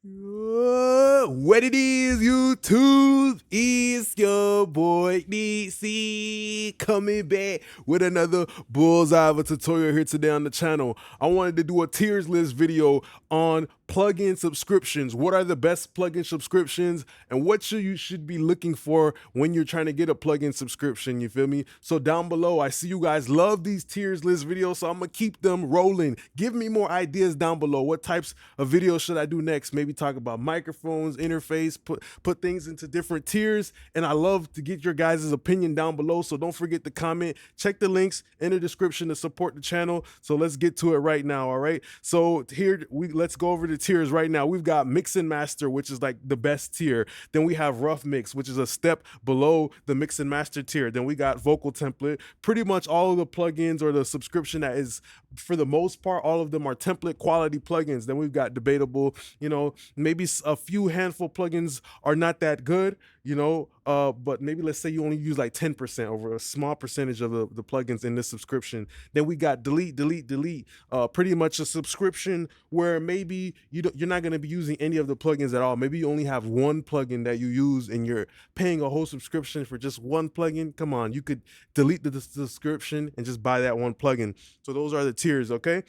What it is, YouTube? It's your boy DC coming back with another bullseye of a tutorial here today on the channel. I wanted to do a tiers list video on plugin subscriptions. What are the best plugin subscriptions and what you should be looking for when you're trying to get a plugin subscription? You feel me? So down below, I see you guys love these tiers list videos, so I'm gonna keep them rolling. Give me more ideas down below. What types of videos should I do next? Maybe talk about microphones, interface, put things into different tiers. And I love to get your guys' opinion down below. So don't forget to comment. Check the links in the description to support the channel. So let's get to it right now. All right. So here let's go over the tiers right now. We've got Mix and Master, which is like the best tier. Then we have Rough Mix, which is a step below the Mix and Master tier. Then we got Vocal Template. Pretty much all of the plugins or the subscription that is, for the most part, all of them are template quality plugins. Then we've got Debatable, maybe a few handful plugins are not that good, but maybe let's say you only use like 10% over a small percentage of the plugins in this subscription. Then we got Delete, pretty much a subscription where maybe you're not going to be using any of the plugins at all. Maybe you only have one plugin that you use and you're paying a whole subscription for just one plugin. Come on, you could delete the subscription and just buy that one plugin. So those are the tiers, okay?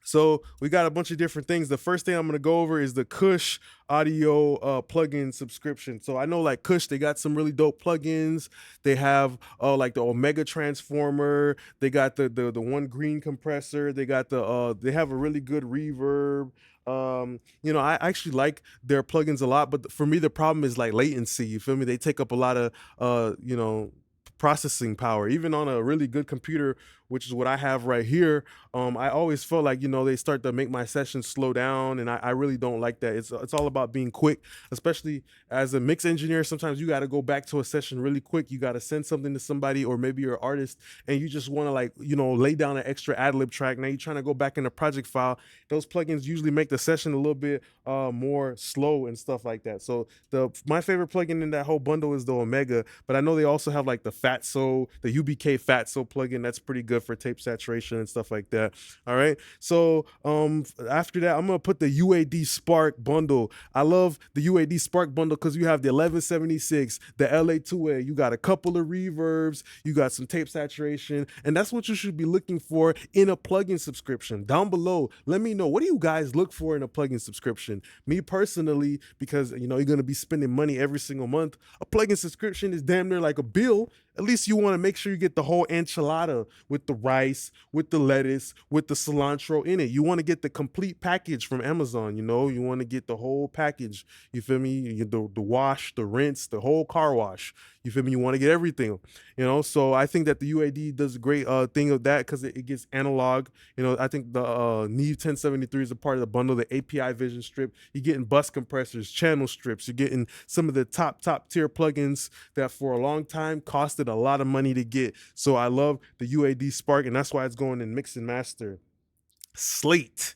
So we got a bunch of different things. The first thing I'm going to go over is the Kush audio plugin subscription. So I know like Kush, they got some really dope plugins. They have like the Omega transformer. They got the one green compressor. They got they have a really good reverb. I actually like their plugins a lot, but for me the problem is like latency. You feel me? They take up a lot of processing power, even on a really good computer, which is what I have right here. I always felt like, they start to make my sessions slow down, and I really don't like that. It's all about being quick, especially as a mix engineer. Sometimes you got to go back to a session really quick. You got to send something to somebody, or maybe you're an artist and you just want to lay down an extra ad lib track. Now you're trying to go back in the project file. Those plugins usually make the session a little bit more slow and stuff like that. So my favorite plugin in that whole bundle is the Omega, but I know they also have like the Fatso, the UBK Fatso plugin. That's pretty good for tape saturation and stuff like that. All right. So after that, I'm gonna put the UAD Spark bundle. I love the UAD Spark bundle because you have the 1176, the LA2A. You got a couple of reverbs. You got some tape saturation, and that's what you should be looking for in a plugin subscription. Down below, let me know, what do you guys look for in a plugin subscription? Me personally, because you're gonna be spending money every single month, a plugin subscription is damn near like a bill. At least you want to make sure you get the whole enchilada with the rice, with the lettuce, with the cilantro in it. You want to get the complete package from Amazon. You want to get the whole package. You feel me? The wash, the rinse, the whole car wash. You feel me? You want to get everything. So I think that the UAD does a great thing of that because it gets analog. I think the Neve 1073 is a part of the bundle. The API Vision strip. You're getting bus compressors, channel strips. You're getting some of the top tier plugins that for a long time costed a lot of money to get. So I love the UAD Spark, and that's why it's going in Mix and Master. Slate.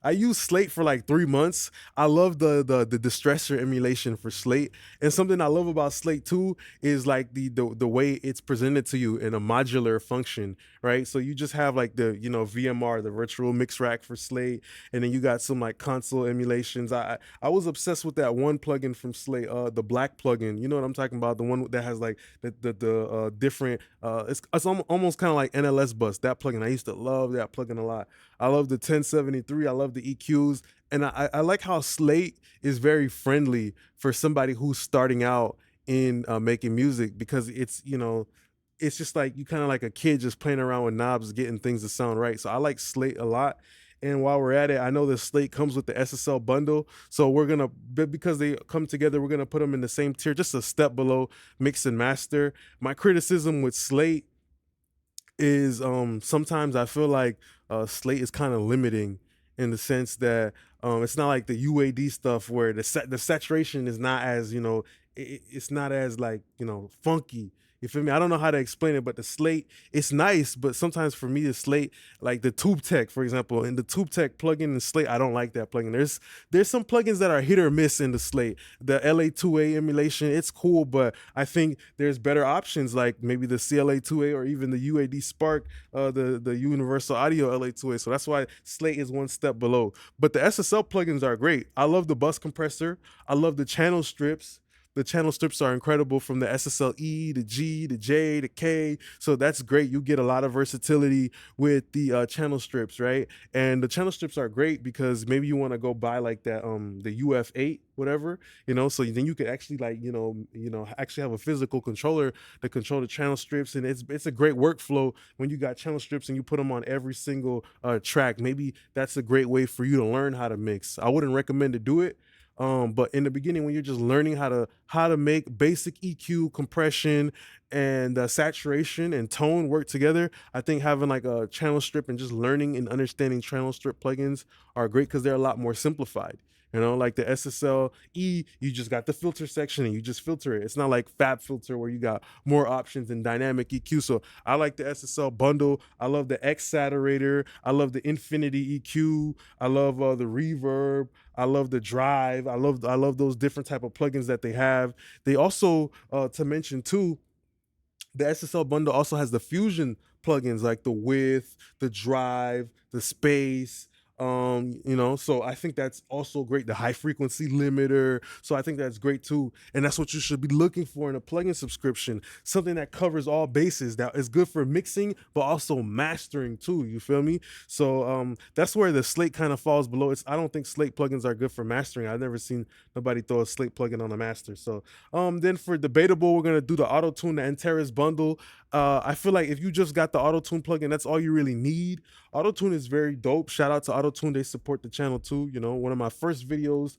I used Slate for like 3 months. I love the distressor emulation for Slate. And something I love about Slate too is like the way it's presented to you in a modular function, right? So you just have like the VMR, the virtual mix rack for Slate, and then you got some like console emulations. I was obsessed with that one plugin from Slate, the black plugin. You know what I'm talking about? The one that has like the different it's almost kind of like NLS bus. That plugin, I used to love that plugin a lot. I love the 1073. I love the EQs, and I like how Slate is very friendly for somebody who's starting out in making music, because it's just like you kind of like a kid just playing around with knobs, getting things to sound right. So I like Slate a lot. And while we're at it, I know the Slate comes with the SSL bundle, so we're gonna, because they come together, we're gonna put them in the same tier, just a step below Mix and Master. My criticism with Slate is sometimes I feel like Slate is kind of limiting, in the sense that it's not like the UAD stuff where the saturation is not as it's not as like funky. You feel me? I don't know how to explain it, but the Slate, it's nice, but sometimes for me, the Slate, like the Tube Tech, for example, in the Tube Tech plugin in Slate, I don't like that plugin. There's some plugins that are hit or miss in the Slate. The LA2A emulation, it's cool, but I think there's better options like maybe the CLA2A or even the UAD Spark, the Universal Audio LA2A. So that's why Slate is one step below. But the SSL plugins are great. I love the bus compressor. I love the channel strips. The channel strips are incredible from the SSLE, the G, the J, the K. So that's great. You get a lot of versatility with the channel strips, right? And the channel strips are great because maybe you want to go buy like that the UF8 whatever, so then you could actually like actually have a physical controller to control the channel strips, and it's a great workflow when you got channel strips and you put them on every single track. Maybe that's a great way for you to learn how to mix. I wouldn't recommend to do it, but in the beginning, when you're just learning how to make basic EQ, compression, and saturation and tone work together, I think having like a channel strip and just learning and understanding channel strip plugins are great because they're a lot more simplified. Like the SSL E, you just got the filter section and you just filter it. It's not like Fab Filter where you got more options and dynamic EQ. So I like the SSL bundle. I love the X Saturator. I love the Infinity EQ. I love the reverb. I love the drive. I love those different type of plugins that they have. They also, to mention too, the SSL bundle also has the fusion plugins like the width, the drive, the space. So I think that's also great. The high frequency limiter. So I think that's great too. And that's what you should be looking for in a plugin subscription. Something that covers all bases, that is good for mixing, but also mastering too. You feel me? So that's where the Slate kind of falls below. I don't think Slate plugins are good for mastering. I've never seen nobody throw a Slate plugin on a master. So then for debatable, we're gonna do the auto tune, the Antares bundle. I feel like if you just got the auto tune plugin, that's all you really need. Auto tune is very dope. Shout out to auto tune. They support the channel too. One of my first videos,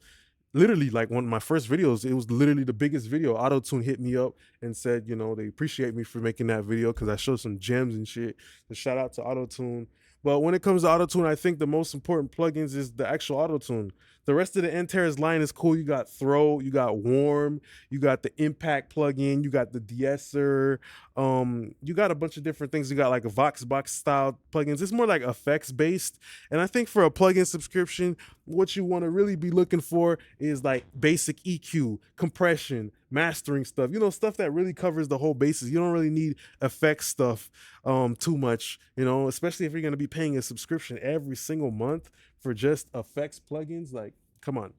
literally like one of my first videos, it was literally the biggest video. Auto tune hit me up and said, they appreciate me for making that video because I showed some gems and shit. So shout out to auto tune. But when it comes to auto tune, I think the most important plugins is the actual auto tune. The rest of the Antares line is cool. You got Throw, you got Warm, you got the Impact plugin, you got the de-esser, you got a bunch of different things. You got like a Voxbox style plugins. It's more like effects based. And I think for a plugin subscription, what you want to really be looking for is like basic EQ, compression, mastering stuff, stuff that really covers the whole basis. You don't really need effects stuff too much, especially if you're going to be paying a subscription every single month for just effects plugins. Like, come on.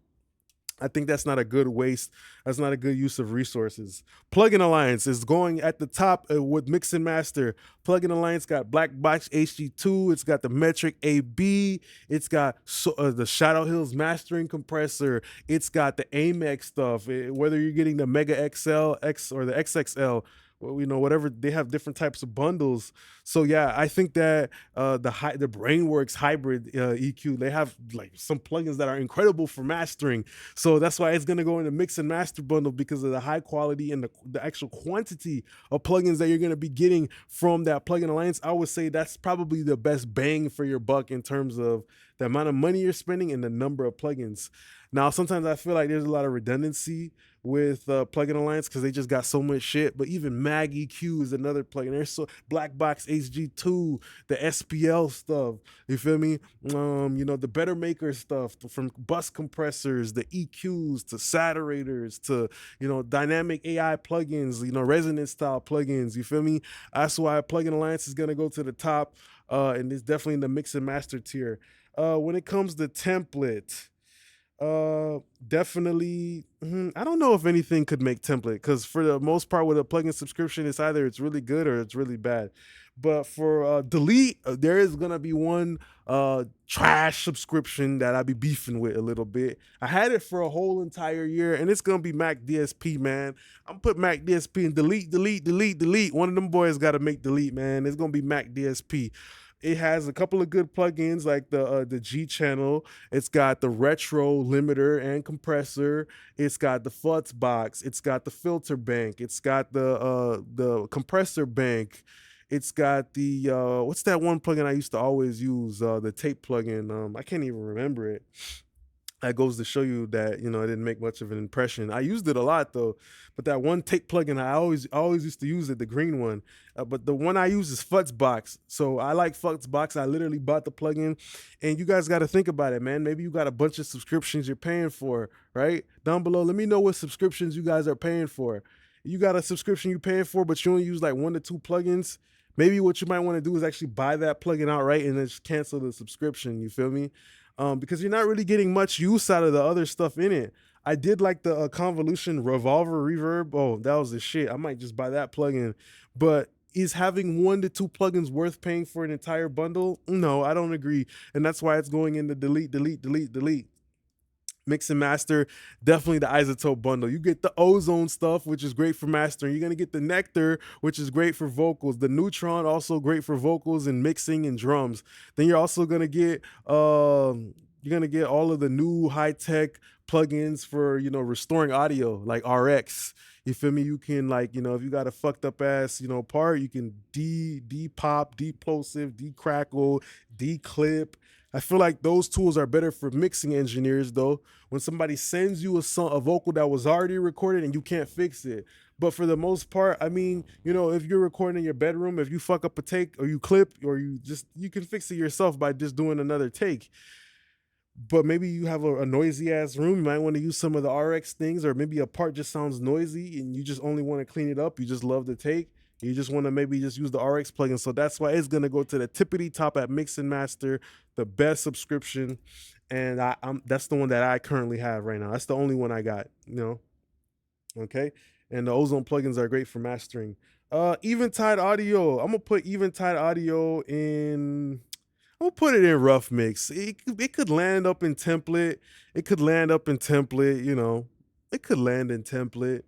I think that's not a good waste. That's not a good use of resources. Plugin Alliance is going at the top with Mix and Master. Plugin Alliance got Black Box HG2. It's got the Metric AB. It's got the Shadow Hills mastering compressor. It's got the Amex stuff. Whether you're getting the Mega XL X or the XXL, whatever, they have different types of bundles. So yeah, I think that the Brainworks hybrid EQ, they have like some plugins that are incredible for mastering. So that's why it's gonna go in the Mix and Master bundle because of the high quality and the actual quantity of plugins that you're gonna be getting from that Plugin Alliance. I would say that's probably the best bang for your buck in terms of the amount of money you're spending and the number of plugins. Now, sometimes I feel like there's a lot of redundancy with Plugin Alliance because they just got so much shit. But even Mag EQ is another plugin. There's Black Box HG2, the SPL stuff. You feel me? The Better Maker stuff, from bus compressors, the EQs to saturators to dynamic AI plugins, resonance style plugins. You feel me? That's why Plugin Alliance is gonna go to the top, and it's definitely in the Mix and Master tier. When it comes to template, definitely, I don't know if anything could make template, because for the most part with a plugin subscription, it's really good or it's really bad. But for delete, there is gonna be one trash subscription that I be beefing with a little bit. I had it for a whole entire year, and it's gonna be Mac DSP, man. I'm put Mac DSP and delete. One of them boys got to make delete, man. It's gonna be Mac DSP. It has a couple of good plugins like the G channel. It's got the retro limiter and compressor. It's got the Futz box. It's got the filter bank. It's got the compressor bank. It's got the what's that one plugin I used to always use? The tape plugin. I can't even remember it. That goes to show you that, it didn't make much of an impression. I used it a lot though, but that one take plugin, I always used to use it, the green one. But the one I use is Futzbox. So I like Futzbox. I literally bought the plugin, and you guys got to think about it, man. Maybe you got a bunch of subscriptions you're paying for, right? Down below, let me know what subscriptions you guys are paying for. You got a subscription you're paying for, but you only use like 1 to 2 plugins. Maybe what you might want to do is actually buy that plugin outright and then just cancel the subscription. You feel me? Because you're not really getting much use out of the other stuff in it. I did like the convolution revolver reverb. Oh, that was the shit. I might just buy that plugin. But is having 1 to 2 plugins worth paying for an entire bundle? No, I don't agree. And that's why it's going into delete, delete, delete, delete. Mix and master, definitely the Isotope bundle. You get the Ozone stuff, which is great for mastering. You're gonna get the Nectar, which is great for vocals. The Neutron, also great for vocals and mixing and drums. Then you're also gonna get all of the new high-tech plugins for restoring audio, like RX. You feel me? You can, like, if you got a fucked up ass part, you can de-pop, de-plosive, de-crackle, de-clip. I feel like those tools are better for mixing engineers though. When somebody sends you a vocal that was already recorded and you can't fix it. But for the most part, I mean, if you're recording in your bedroom, if you fuck up a take or you clip or you can fix it yourself by just doing another take. But maybe you have a noisy ass room. You might want to use some of the RX things, or maybe a part just sounds noisy and you just only want to clean it up. You just love the take. You just want to maybe just use the RX plugin. So that's why it's going to go to the tippity top at Mix and Master, the best subscription. And that's the one that I currently have right now. That's the only one I got, Okay. And the Ozone plugins are great for mastering. Eventide audio. I'm going to put Eventide audio in. I'll put it in rough mix. It could land up in template. It could land up in template, It could land in template.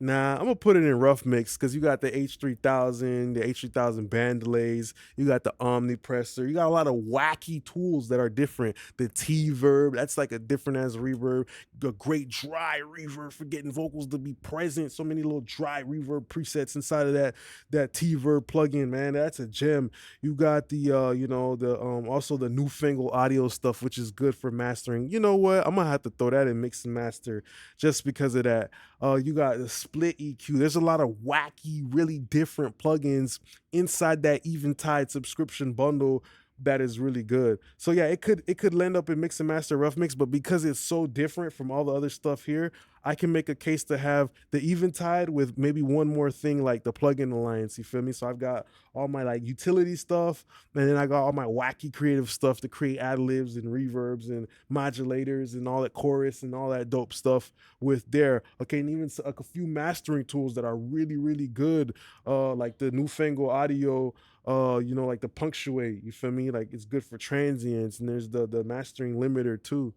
Nah, I'm gonna put it in rough mix because you got the H3000, the H3000 band delays. You got the omnipressor. You got a lot of wacky tools that are different. The T-verb, that's like a different as reverb. A great dry reverb for getting vocals to be present. So many little dry reverb presets inside of that T-verb plugin, man. That's a gem. You got the also the newfangled audio stuff, which is good for mastering. You know what? I'm gonna have to throw that in mix and master just because of that. You got the split EQ. There's a lot of wacky, really different plugins inside that Eventide subscription bundle that is really good. So yeah, it could land up in mix and master rough mix, but because it's so different from all the other stuff here, I can make a case to have the Eventide with maybe one more thing like the plugin alliance. You feel me? So I've got all my like utility stuff, and then I got all my wacky creative stuff to create ad libs and reverbs and modulators and all that chorus and all that dope stuff with there. Okay, and even a few mastering tools that are really, really good, like the newfangled audio. Like the punctuate, you feel me? Like it's good for transients, and there's the mastering limiter too.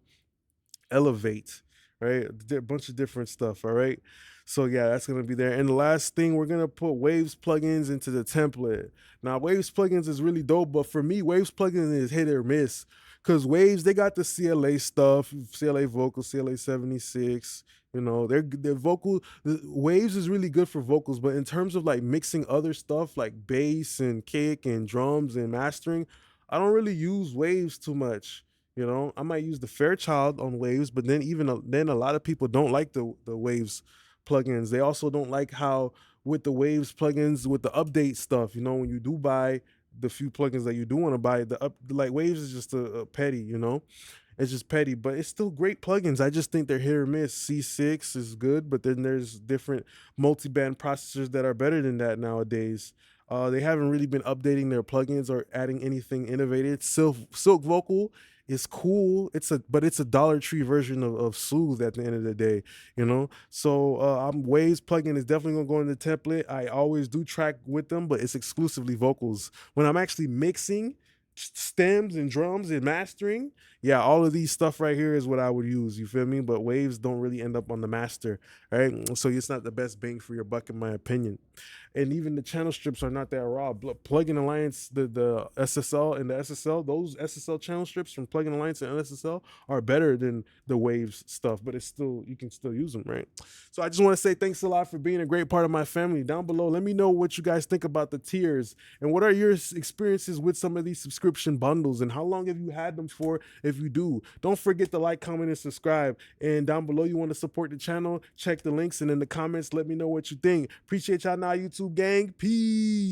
Elevate, right? A bunch of different stuff, all right? So yeah, that's gonna be there. And the last thing, we're gonna put Waves plugins into the template. Now, Waves plugins is really dope, but for me, Waves plugins is hit or miss. Cause Waves, they got the CLA stuff, CLA vocal, CLA 76. Their vocal Waves is really good for vocals, but in terms of like mixing other stuff like bass and kick and drums and mastering, I don't really use Waves too much. I might use the Fairchild on Waves, but then then a lot of people don't like the Waves plugins. They also don't like how with the Waves plugins with the update stuff, when you do buy the few plugins that you do want to buy, like Waves is just a petty. It's just petty, but it's still great plugins. I just think they're hit or miss. C6 is good, but then there's different multi-band processors that are better than that nowadays. They haven't really been updating their plugins or adding anything innovative. Silk Vocal is cool. But it's a Dollar Tree version of Soothe at the end of the day, So Waves plugin is definitely gonna go in the template. I always do track with them, but it's exclusively vocals. When I'm actually mixing stems and drums and mastering, yeah, all of these stuff right here is what I would use. You feel me? But Waves don't really end up on the master, right? So it's not the best bang for your buck, in my opinion. And even the channel strips are not that raw. Plugin Alliance, the SSL and the SSL, those SSL channel strips from Plugin Alliance and SSL are better than the Waves stuff, but you can still use them, right? So I just want to say thanks a lot for being a great part of my family. Down below, let me know what you guys think about the tiers and what are your experiences with some of these subscription bundles and how long have you had them for, if if you do. Don't forget to like, comment, and subscribe. And down below, you want to support the channel, check the links, and in the comments, let me know what you think. Appreciate y'all now, YouTube gang. Peace.